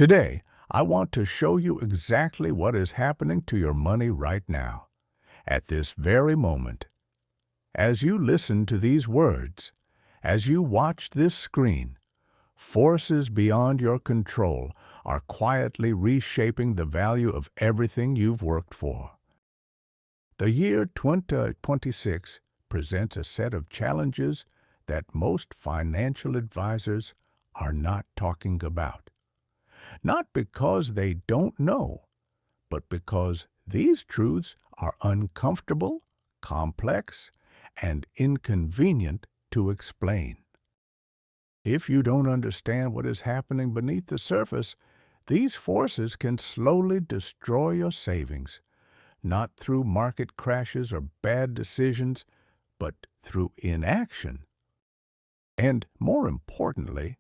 Today, I want to show you exactly what is happening to your money right now, at this very moment. As you listen to these words, as you watch this screen, forces beyond your control are quietly reshaping the value of everything you've worked for. The year 2026 presents a set of challenges that most financial advisors are not talking about. Not because they don't know, but because these truths are uncomfortable, complex, and inconvenient to explain. If you don't understand what is happening beneath the surface, these forces can slowly destroy your savings, not through market crashes or bad decisions, but through inaction. And more importantly,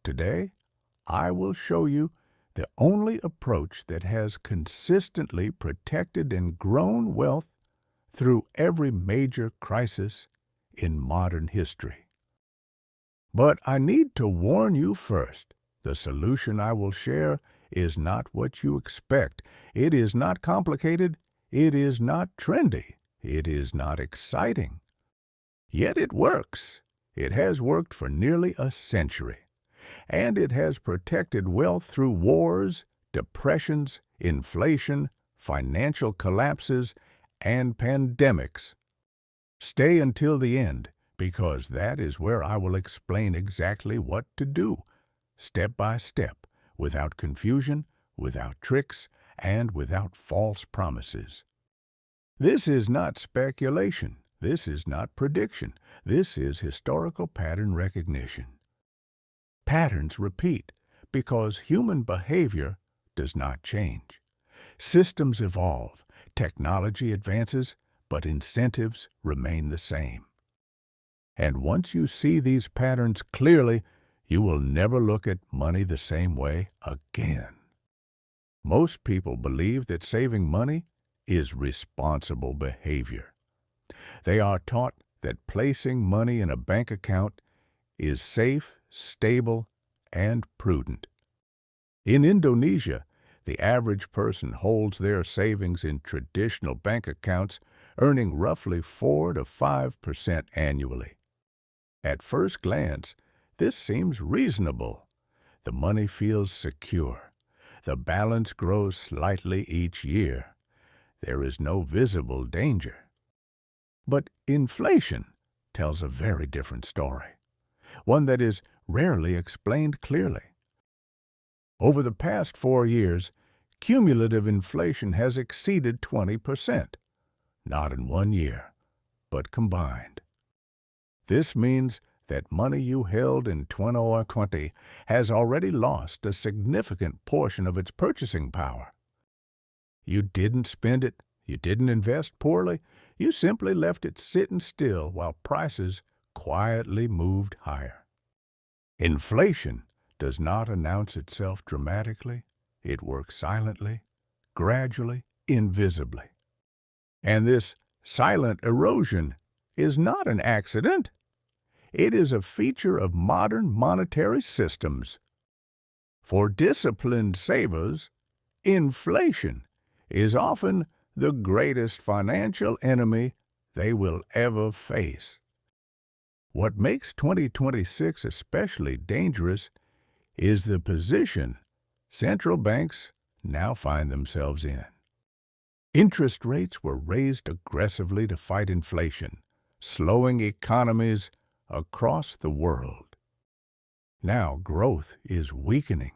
today, I will show you the only approach that has consistently protected and grown wealth through every major crisis in modern history. But I need to warn you first, the solution I will share is not what you expect. It is not complicated. It is not trendy. It is not exciting. Yet it works. It has worked for nearly a century. And it has protected wealth through wars, depressions, inflation, financial collapses, and pandemics. Stay until the end, because that is where I will explain exactly what to do, step by step, without confusion, without tricks, and without false promises. This is not speculation. This is not prediction. This is historical pattern recognition. Patterns repeat because human behavior does not change. Systems evolve, technology advances, but incentives remain the same. And once you see these patterns clearly, you will never look at money the same way again. Most people believe that saving money is responsible behavior. They are taught that placing money in a bank account is safe, stable, and prudent. In Indonesia, the average person holds their savings in traditional bank accounts, earning roughly 4 to 5% annually. At first glance, this seems reasonable. The money feels secure. The balance grows slightly each year. There is no visible danger. But inflation tells a very different story, one that is rarely explained clearly. Over the past 4 years, cumulative inflation has exceeded 20%, not in one year, but combined. This means that money you held in 2020 has already lost a significant portion of its purchasing power. You didn't spend it, you didn't invest poorly, you simply left it sitting still while prices quietly moved higher. Inflation does not announce itself dramatically. It works silently, gradually, invisibly. And this silent erosion is not an accident. It is a feature of modern monetary systems. For disciplined savers, inflation is often the greatest financial enemy they will ever face. What makes 2026 especially dangerous is the position central banks now find themselves in. Interest rates were raised aggressively to fight inflation, slowing economies across the world. Now growth is weakening.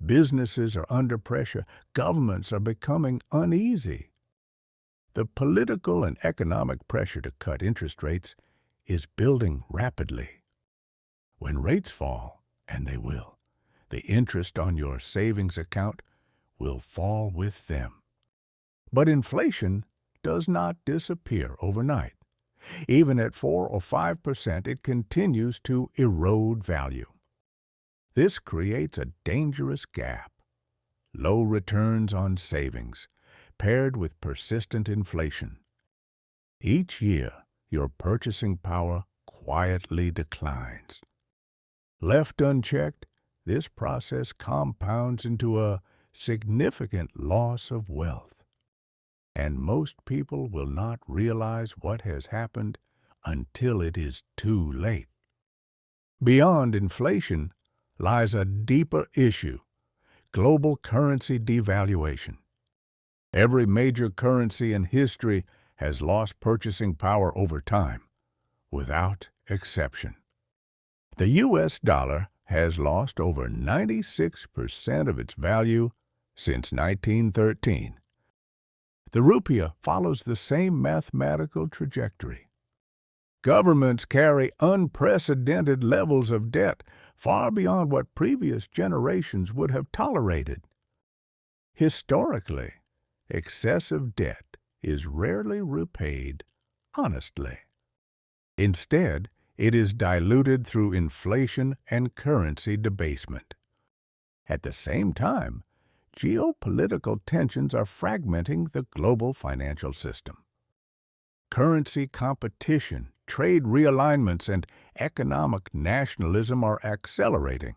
Businesses are under pressure. Governments are becoming uneasy. The political and economic pressure to cut interest rates is building rapidly. When rates fall, and they will, the interest on your savings account will fall with them. But inflation does not disappear overnight. Even at 4 or 5%, it continues to erode value. This creates a dangerous gap. Low returns on savings, paired with persistent inflation. Each year, your purchasing power quietly declines. Left unchecked, this process compounds into a significant loss of wealth. And most people will not realize what has happened until it is too late. Beyond inflation lies a deeper issue: global currency devaluation. Every major currency in history has lost purchasing power over time, without exception. The U.S. dollar has lost over 96% of its value since 1913. The rupee follows the same mathematical trajectory. Governments carry unprecedented levels of debt, far beyond what previous generations would have tolerated. Historically, excessive debt is rarely repaid honestly. Instead, it is diluted through inflation and currency debasement. At the same time, geopolitical tensions are fragmenting the global financial system. Currency competition, trade realignments, and economic nationalism are accelerating.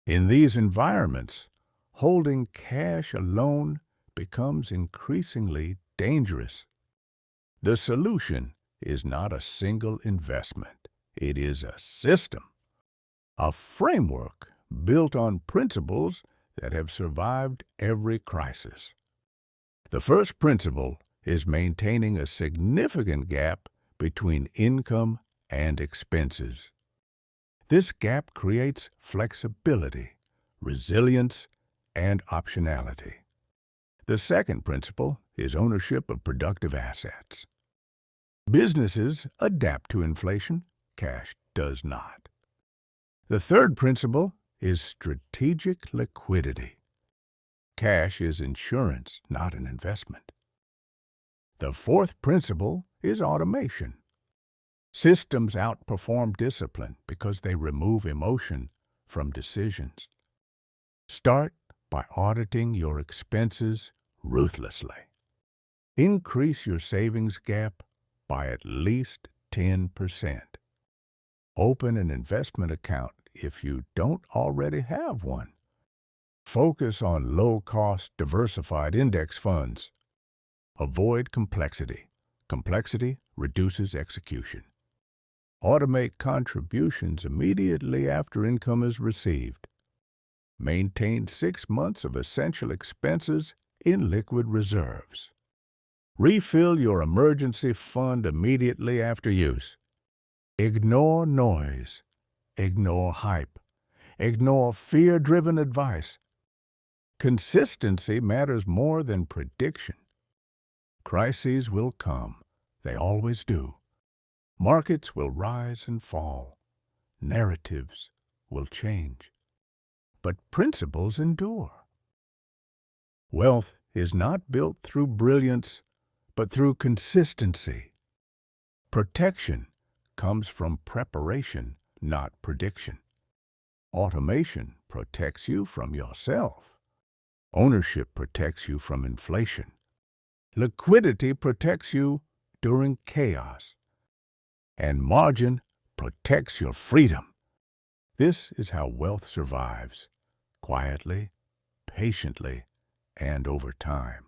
In these environments, holding cash alone becomes increasingly dangerous. The solution is not a single investment. It is a system, a framework built on principles that have survived every crisis. The first principle is maintaining a significant gap between income and expenses. This gap creates flexibility, resilience, and optionality. The second principle is ownership of productive assets. Businesses adapt to inflation, cash does not. The third principle is strategic liquidity. Cash is insurance, not an investment. The fourth principle is automation. Systems outperform discipline because they remove emotion from decisions. Start by auditing your expenses ruthlessly. Increase your savings gap by at least 10%. Open an investment account if you don't already have one. Focus on low-cost, diversified index funds. Avoid complexity. Complexity reduces execution. Automate contributions immediately after income is received. Maintain 6 months of essential expenses in liquid reserves. Refill your emergency fund immediately after use. Ignore noise. Ignore hype. Ignore fear-driven advice. Consistency matters more than prediction. Crises will come. They always do. Markets will rise and fall. Narratives will change. But principles endure. Wealth is not built through brilliance, but through consistency. Protection comes from preparation, not prediction. Automation protects you from yourself. Ownership protects you from inflation. Liquidity protects you during chaos. And margin protects your freedom. This is how wealth survives, quietly, patiently, and over time.